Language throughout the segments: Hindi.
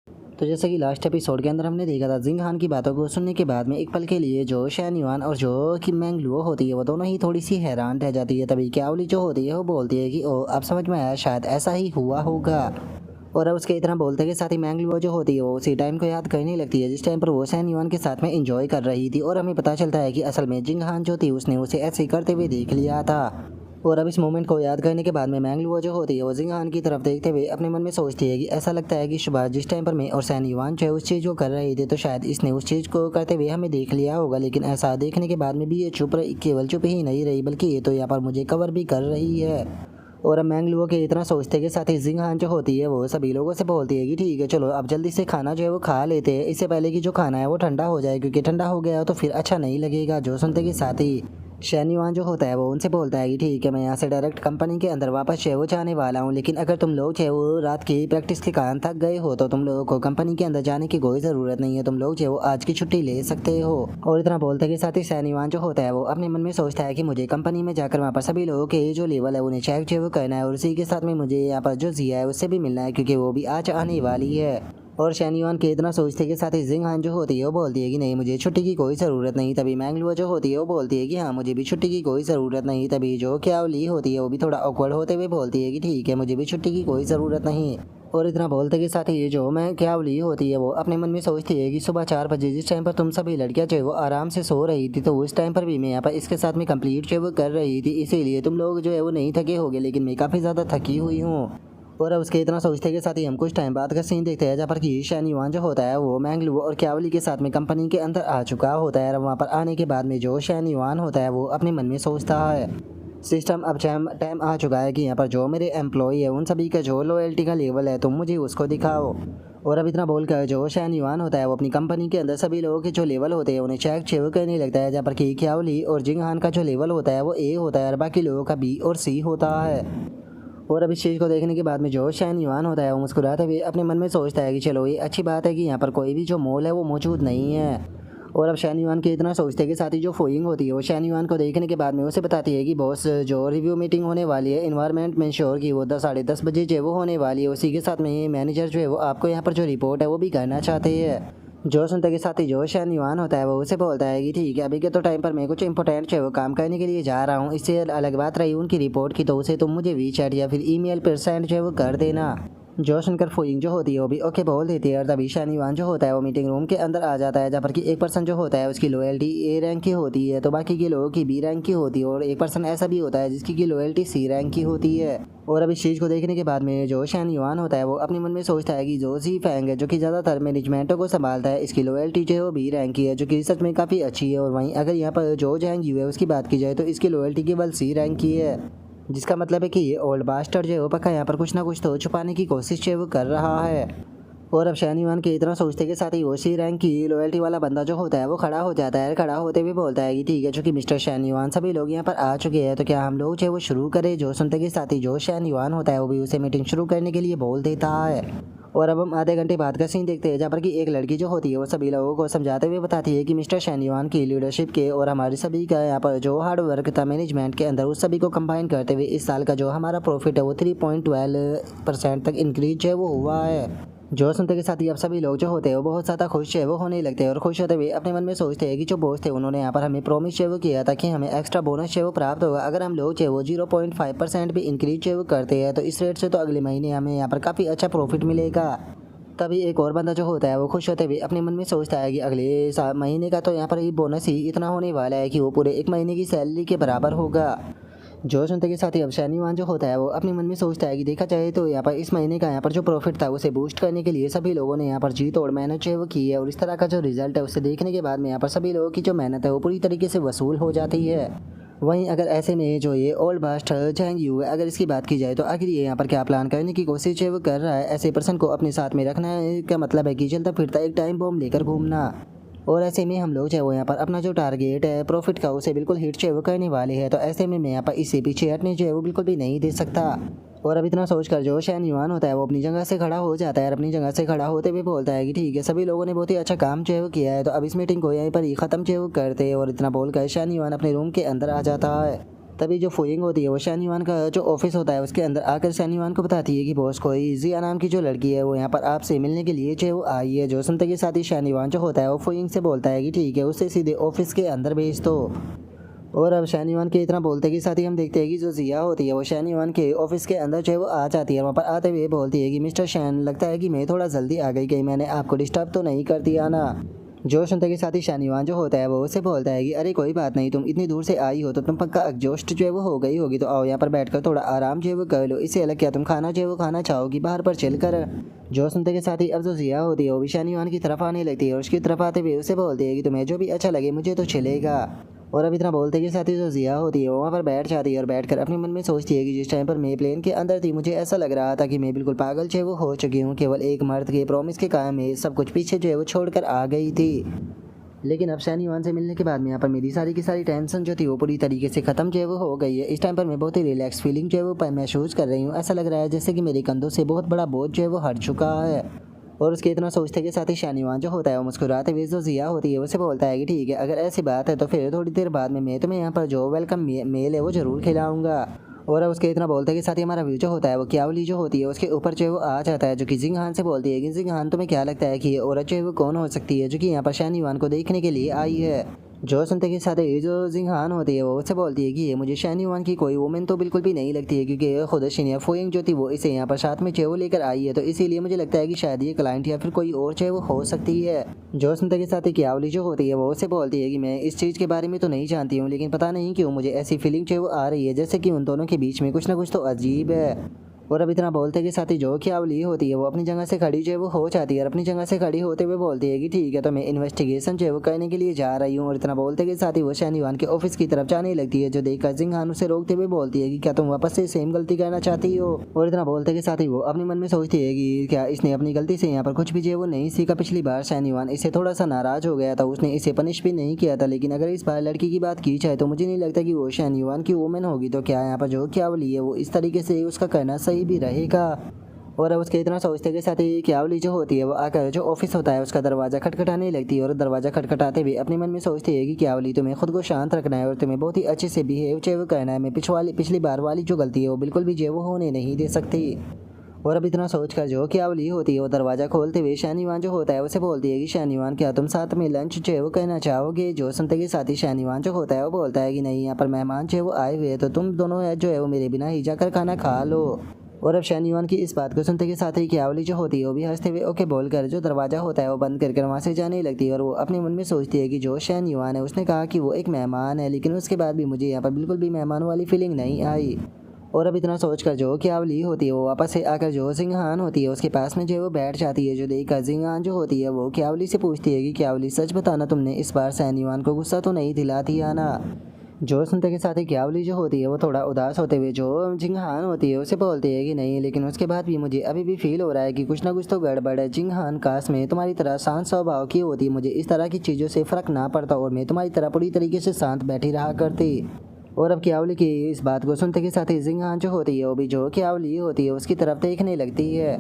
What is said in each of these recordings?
तो जैसे कि लास्ट एपिसोड के अंदर हमने देखा था, जिंग हान की बातों को सुनने के बाद में एक पल के लिए जो शैन युआन और जो कि मैंगलुओ होती है वो दोनों ही थोड़ी सी हैरान रह जाती है। तभी क्याओली जो होती है वो बोलती है कि ओ अब समझ में आया, शायद ऐसा ही हुआ होगा। और अब उसके इतना बोलते के साथ ही मैंगलुओ जो होती है वो उसी टाइम को याद करने लगती है जिस टाइम पर वो शैन युआन के साथ में एंजॉय कर रही थी। और हमें पता चलता है कि असल में जिंग हान जो थी उसने उसे ऐसे ही करते हुए देख लिया था। और अब इस मोमेंट को याद करने के बाद में मैंगलुओ जो होती है वो जिंग हान की तरफ देखते हुए अपने मन में सोचती है कि ऐसा लगता है कि सुबह जिस टाइम पर मैं और शैन युआन जो है उस चीज़ को कर रहे थे तो शायद इसने उस चीज़ को करते हुए हमें देख लिया होगा। लेकिन ऐसा देखने के बाद में भी ये केवल चुप ही नहीं रही बल्कि ये तो यहाँ पर मुझे कवर भी कर रही है। और अब मैंगलुओ के इतना सोचते के साथ ही जिंग हान जो होती है वो सभी लोगों से बोलती है कि ठीक है चलो अब जल्दी से खाना जो है वो खा लेते हैं, इससे पहले कि जो खाना है वो ठंडा हो जाए, क्योंकि ठंडा हो गया तो फिर अच्छा नहीं लगेगा। जो सुनते के साथ ही शैन युआन जो होता है वो उनसे बोलता है कि ठीक है मैं यहाँ से डायरेक्ट कंपनी के अंदर वापस जो है वो जाने वाला हूँ, लेकिन अगर तुम लोग जो है वो रात की प्रैक्टिस के कारण थक गए हो तो तुम लोगों को कंपनी के अंदर जाने की कोई ज़रूरत नहीं है, तुम लोग जो है वो आज की छुट्टी ले सकते हो। और इतना बोलते के साथ ही शैन युआन जो होता है वो अपने मन में सोचता है कि मुझे कंपनी में जाकर वहाँ पर सभी लोगों के जो लेवल है उन्हें चेक जो है वो करना है, और उसी के साथ में मुझे यहाँ पर जो जिया है उससे भी मिलना है क्योंकि वो भी आज आने वाली है। और शैन युआन के इतना सोचते के साथ ही जिंग हान जो होती है वो बोलती है कि नहीं मुझे छुट्टी की कोई ज़रूरत नहीं। तभी मैंगलुओ जो होती है वो बोलती है कि हाँ मुझे भी छुट्टी की कोई ज़रूरत नहीं। तभी जो क्याओली होती है वो भी थोड़ा ऑकवर्ड होते हुए बोलती है कि ठीक है मुझे भी छुट्टी की कोई ज़रूरत नहीं। और इतना बोलते के साथ ही जो मैं क्याओली होती है वो अपने मन में सोचती है कि सुबह 4 बजे जिस टाइम पर तुम सभी लड़कियां जो है वो आराम से सो रही थी तो उस टाइम पर भी मैं यहाँ पर इसके साथ में कंप्लीट जो है वो कर रही थी, इसीलिए तुम लोग जो है वो नहीं थके होगे, लेकिन मैं काफ़ी ज़्यादा थकी हुई हूँ। और अब उसके इतना सोचते के साथ ही हम कुछ टाइम बाद का सीन देखते हैं जहाँ पर कि शैन युआन जो होता है वो मैंगलुओ और क्यावली के साथ में कंपनी के अंदर आ चुका होता है। और वहाँ पर आने के बाद में जो शैन युआन होता है वो अपने मन में सोचता है सिस्टम अब टाइम आ चुका है कि यहाँ पर जो मेरे एम्प्लॉय है उन सभी का जो लॉयल्टी का लेवल है तुम मुझे उसको दिखाओ। और अब इतना बोलकर जो शैन युआन होता है वो अपनी कंपनी के अंदर सभी लोगों के जो लेवल होते हैं उन्हें चेक करने लगता है, जहाँ पर कि क्यावली और जिंग हान का जो लेवल होता है वो ए होता है और बाकी लोगों का बी और सी होता है। और अब इस चीज़ को देखने के बाद में जो शैन युआन होता है वो मुस्कुराते हुए अपने मन में सोचता है कि चलो ये अच्छी बात है कि यहाँ पर कोई भी जो मोल है वो मौजूद नहीं है। और अब शैन युआन के इतना सोचते के साथ ही जो फोइंग होती है वो शैन युआन को देखने के बाद में उसे बताती है कि बॉस जो रिव्यू मीटिंग होने वाली है इन्वायरमेंट में श्योर की वो 10 साढ़े 10 बजे जो है वो होने वाली है, उसी के साथ में मैनेजर जो है वो आपको यहाँ पर जो रिपोर्ट है वो भी करना चाहते हैं। जो सुनते के साथ ही जो शैन युआन होता है वो उसे बोलता है कि ठीक है अभी के तो टाइम पर मैं कुछ इंपॉर्टेंट जो है वो काम करने के लिए जा रहा हूँ, इससे अलग बात रही उनकी रिपोर्ट की तो उसे तुम मुझे वीचैट या फिर ईमेल पर सेंड जो है वो कर देना। जो सुनकर फुइंग जो होती है वो भी ओके बोल देती है। और तभी शैन युआन जो होता है वो मीटिंग रूम के अंदर आ जाता है जहाँ पर कि एक पर्सन जो होता है उसकी लॉयल्टी ए रैंक की होती है तो बाकी के लोगों की बी रैंक की होती है, और एक पर्सन ऐसा भी होता है जिसकी की लॉयल्टी सी रैंक की होती है। और अब इस चीज़ को देखने के बाद में जो शैन युआन होता है वो अपने मन में सोचता है कि जो जी फैंग है जो कि ज़्यादातर मैनेजमेंटों को संभालता है इसकी लॉयल्टी जो है वो बी रैंक की है जो कि सच में काफ़ी अच्छी है। और वहीं अगर यहाँ पर जो जैंग यू है उसकी बात की जाए तो इसकी लॉयल्टी केवल सी रैंक की है, जिसका मतलब है कि ये ओल्ड बास्टर जो है वो पक्का यहाँ पर कुछ ना कुछ तो छुपाने की कोशिश जो है वो कर रहा है। और अब शैन युआन के इतना सोचते के साथ ही वो सी रैंक की लॉयल्टी वाला बंदा जो होता है वो खड़ा हो जाता है। खड़ा होते हुए बोलता है कि ठीक है चूंकि मिस्टर शैन युआन सभी लोग यहाँ पर आ चुके हैं तो क्या हम लोग जो है वो शुरू करें। जो सुनते के साथ ही जो शैन युआन होता है वो भी उसे मीटिंग शुरू करने के लिए बोल देता है। और अब हम आधे घंटे बाद का सीन देखते हैं जहाँ पर कि एक लड़की जो होती है वो सभी लोगों को समझाते हुए बताती है कि मिस्टर शैन युआन की लीडरशिप के और हमारे सभी का यहाँ पर जो हार्ड वर्क था मैनेजमेंट के अंदर उस सभी को कंबाइन करते हुए इस साल का जो हमारा प्रॉफिट है वो 3.12% तक इंक्रीज जो है वो हुआ है। जो सुनते के साथ ही अब सभी लोग जो होते हैं वो बहुत ज़्यादा खुश है वो होने लगते हैं और खुश होते हुए अपने मन में सोचते हैं कि जो बॉस थे उन्होंने यहाँ पर हमें प्रॉमिस जो है वो किया था कि हमें एक्स्ट्रा बोनस जो है वो प्राप्त होगा अगर हम लोग जो है वो 0.5% भी इंक्रीज जो है वो करते हैं तो इस रेट से तो अगले महीने हमें यहाँ पर काफ़ी अच्छा प्रॉफिट मिलेगा। तभी एक और बंदा जो होता है वो खुश होते हुए अपने मन में सोचता है कि अगले महीने का तो यहाँ पर ये बोनस ही इतना होने वाला है कि वो पूरे एक महीने की सैलरी के बराबर होगा। जो सुनते के साथ ही अब शैन युआन जो होता है वो अपने मन में सोचता है कि देखा जाए तो यहाँ पर इस महीने का यहाँ पर जो प्रॉफिट था उसे बूस्ट करने के लिए सभी लोगों ने यहाँ पर जी तोड़ मेहनत जो है वो की है, और इस तरह का जो रिजल्ट है उसे देखने के बाद में यहाँ पर सभी लोगों की जो मेहनत है वो पूरी तरीके से वसूल हो जाती है। वहीं अगर ऐसे में जो ये ओल्ड बास्टर जैंग यू है अगर इसकी बात की जाए तो आखिर ये यहाँ पर क्या प्लान करने की कोशिश है वो कर रहा है। ऐसे पर्सन को अपने साथ में रखना है का मतलब है कि चलता फिरता एक टाइम बॉम्ब लेकर घूमना। और ऐसे में हम लोग जो है वो यहाँ पर अपना जो टारगेट है प्रॉफिट का उसे बिल्कुल हिट जो है वो करने वाले हैं, तो ऐसे में मैं यहाँ पर इससे पीछे हटने जो है वो बिल्कुल भी नहीं दे सकता। और अब इतना सोचकर जो शैन युआन होता है वो अपनी जगह से खड़ा हो जाता है और अपनी जगह से खड़ा होते हुए बोलता है कि ठीक है सभी लोगों ने बहुत ही अच्छा काम जो है वो किया है तो अब इस मीटिंग को यहीं पर ही ख़त्म जो है वो करते हैं। और इतना बोलकर शैन युआन अपने रूम के अंदर आ जाता है। तभी जो फुइंग होती है वो शान युआन का जो ऑफिस होता है उसके अंदर आकर शान युआन को बताती है कि बॉस कोई जिया नाम की जो लड़की है वो यहाँ पर आपसे मिलने के लिए जो आई है। जो सुनते के साथ ही शान युआन जो होता है वो फुइंग से बोलता है कि ठीक है उसे सीधे ऑफिस के अंदर भेज दो। और अब शान युआन के इतना बोलते के साथ ही हम देखते हैं कि जो जिया होती है वो शान युआन के ऑफिस के अंदर जो है वो आ जाती है। वहाँ पर आते हुए बोलती है कि मिस्टर शैन लगता है कि मैं थोड़ा जल्दी आ गई, कहीं मैंने आपको डिस्टर्ब तो नहीं कर दिया ना। जो सुनते के साथ ही शान युआन जो होता है वो उसे बोलता है कि अरे कोई बात नहीं, तुम इतनी दूर से आई हो तो तुम पक्का एग्जॉस्ट जो है वो हो गई होगी, तो आओ यहाँ पर बैठकर थोड़ा आराम जो है वो कर लो। इससे अलग क्या तुम खाना जो है वो खाना चाहोगी बाहर पर चल कर। जो सुनते के साथ ही अब जो जिया होती है वो भी शान युआन की तरफ आने लगती है और उसकी तरफ आते हुए उसे बोलती है कि तुम्हें जो भी अच्छा लगे मुझे तो चलेगा। और अब इतना बोलते के साथ ही जो जिया होती है वो वहाँ पर बैठ जाती है और बैठकर अपने मन में सोचती है कि जिस टाइम पर मैं प्लेन के अंदर थी मुझे ऐसा लग रहा था कि मैं बिल्कुल पागल जो है वो हो चुकी हूँ, केवल एक मर्द के प्रॉमिस के कारण में सब कुछ पीछे जो है वो छोड़कर आ गई थी। लेकिन अब शान युआन से मिलने के बाद में यहाँ पर मेरी सारी की सारी टेंशन जो थी वो पूरी तरीके से ख़त्म जो है वो हो गई है। इस टाइम पर मैं बहुत ही रिलैक्स फीलिंग जो है वो महसूस कर रही हूँ। ऐसा लग रहा है जैसे कि मेरे कंधों से बहुत बड़ा बोझ जो है वो हट चुका है। और उसके इतना सोचते के साथ ही शान युआन जो होता है वो मुस्कुराते हुए जो जिया होती है उसे बोलता है कि ठीक है अगर ऐसी बात है तो फिर थोड़ी देर बाद में मैं तुम्हें यहाँ पर जो वेलकम मेल है वो ज़रूर खिलाऊंगा। और अब उसके इतना बोलते के साथ ही हमारा व्यू जो होता है वो क्यावली जो होती है उसके ऊपर जो है वो आ जाता है, जो कि जिंग हान से बोलती है कि जिंग हान तुम्हें क्या लगता है कि ये औरत जो है वो कौन हो सकती है जो कि यहाँ पर शान युआन को देखने के लिए आई है। जो सुनते के साथ ही जो जिंग हान होती है वो उससे बोलती है कि ये मुझे शान युआन की कोई वुमेन तो बिल्कुल भी नहीं लगती है, क्योंकि खुद शिनिया फुइंग जो थी वो इसे यहाँ पर साथ में चेवो लेकर आई है, तो इसीलिए मुझे लगता है कि शायद ये क्लाइंट या फिर कोई और चाहे वो हो सकती है। जो सुनते के साथ ही क्यावली जो होती है वो उससे बोलती है कि मैं इस चीज़ के बारे में तो नहीं जानती हूँ, लेकिन पता नहीं क्यों मुझे ऐसी फीलिंग जो है वो आ रही है जैसे कि उन दोनों के बीच में कुछ ना कुछ तो अजीब है। और अब इतना बोलते के साथ ही जो क्यावली होती है वो अपनी जगह से खड़ी जो है वो हो जाती है और अपनी जगह से खड़ी होते हुए बोलती है कि ठीक है तो मैं इन्वेस्टिगेशन जो है वो करने के लिए जा रही हूँ। और इतना बोलते के साथ ही वो शान युआन के ऑफिस की तरफ जाने लगती है, जो देखकर जिंग हान उसे रोकते हुए बोलती है कि क्या तुम वापस से सेम गलती करना चाहती हो। और इतना बोलते के साथ ही वो अपने मन में सोचती है कि क्या इसने अपनी गलती से यहाँ पर कुछ भी जो है वो नहीं सीखा। पिछली बार शान युआन इससे थोड़ा सा नाराज हो गया था, उसने इसे पनिश भी नहीं किया था, लेकिन अगर इस बार लड़की की बात की जाए तो मुझे नहीं लगता कि वो शान युआन की वुमेन होगी, तो क्या यहाँ पर जो क्यावली है वो इस तरीके से उसका करना सही भी रहेगा। और अब उसके इतना सोचते के साथ ही क्यावली जो होती है वो आकर जो ऑफिस होता है उसका दरवाज़ा खटखटाने लगती है और दरवाज़ा खटखटाते हुए अपने मन में सोचती है कि क्यावली तुम्हें खुद को शांत रखना है और तुम्हें बहुत ही अच्छे से बिहेव जो वो करना है। मैं पिछली बार वाली जो गलती है वो बिल्कुल भी जो वो होने नहीं दे सकती। और अब इतना सोचकर जो क्यावली होती है वो दरवाज़ा खोलते हुए शान युआन जो होता है उसे बोलती है कि शान युआन क्या तुम साथ में लंच जो है वो करना चाहोगे। जो सुनते के साथ ही शान युआन जो होता है वो बोलता है कि नहीं, यहाँ पर मेहमान जो है वो आए हुए हैं तो तुम दोनों जो है वो मेरे बिना ही जाकर खाना खा लो। और अब शान युआन की इस बात को सुनते के साथ ही क्यावली जो होती है वो भी हंसते हुए ओके बोलकर जो दरवाज़ा होता है वो बंद करके वहाँ से जाने लगती है। और वो अपने मन में सोचती है कि जो शान युआन है उसने कहा कि वो एक मेहमान है, लेकिन उसके बाद भी मुझे यहाँ पर बिल्कुल भी मेहमान वाली फीलिंग नहीं आई। और अब इतना सोचकर जो क्यावली होती है वो वापस से आकर जो जिंग हान होती है उसके पास में जो है वो बैठ जाती है। जो देखकर जिंग हान जो होती है वो क्यावली से पूछती है कि क्यावली सच बताना, तुमने इस बार शान युआन को गुस्सा तो नहीं दिला दिया ना। जो सुनते के साथ ही क्यावली जो होती है वो थोड़ा उदास होते हुए जो जिंग हान होती है उसे बोलती है कि नहीं, लेकिन उसके बाद भी मुझे अभी भी फील हो रहा है कि कुछ ना कुछ तो गड़बड़ है। जिंग हान काश में तुम्हारी तरह शांत स्वभाव की होती, मुझे इस तरह की चीज़ों से फ़र्क ना पड़ता और मैं तुम्हारी तरह पूरी तरीके से शांत बैठी रहा करती। और अब क्यावली की इस बात को सुनते के साथ ही जिंग हान जो होती है वो भी जो क्यावली होती है उसकी तरफ देखने लगती है।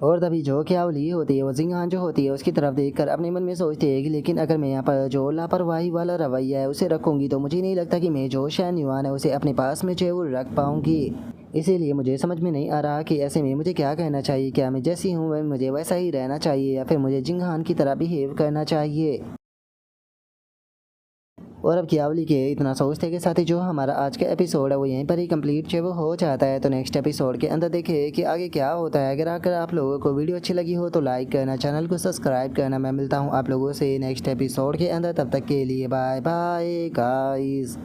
और तभी जो क्यावली होती है वो जिंग हान जो होती है उसकी तरफ देखकर अपने मन में सोचती है कि लेकिन अगर मैं यहाँ पर जो लापरवाही वाला रवैया है उसे रखूँगी तो मुझे नहीं लगता कि मैं जो शान युआन है उसे अपने पास में जो है वो रख पाऊँगी। इसीलिए मुझे समझ में नहीं आ रहा कि ऐसे में मुझे क्या कहना चाहिए। क्या मैं जैसी हूँ मुझे वैसा ही रहना चाहिए या फिर मुझे जिंग हान की तरह बिहेव करना चाहिए। और अब क्यावली के इतना सोचते के साथ ही जो हमारा आज का एपिसोड है वो यहीं पर ही कंप्लीट जो वो हो जाता है। तो नेक्स्ट एपिसोड के अंदर देखिए कि आगे क्या होता है। अगर आप लोगों को वीडियो अच्छी लगी हो तो लाइक करना, चैनल को सब्सक्राइब करना। मैं मिलता हूँ आप लोगों से नेक्स्ट एपिसोड के अंदर, तब तक के लिए बाय बाय गाइस।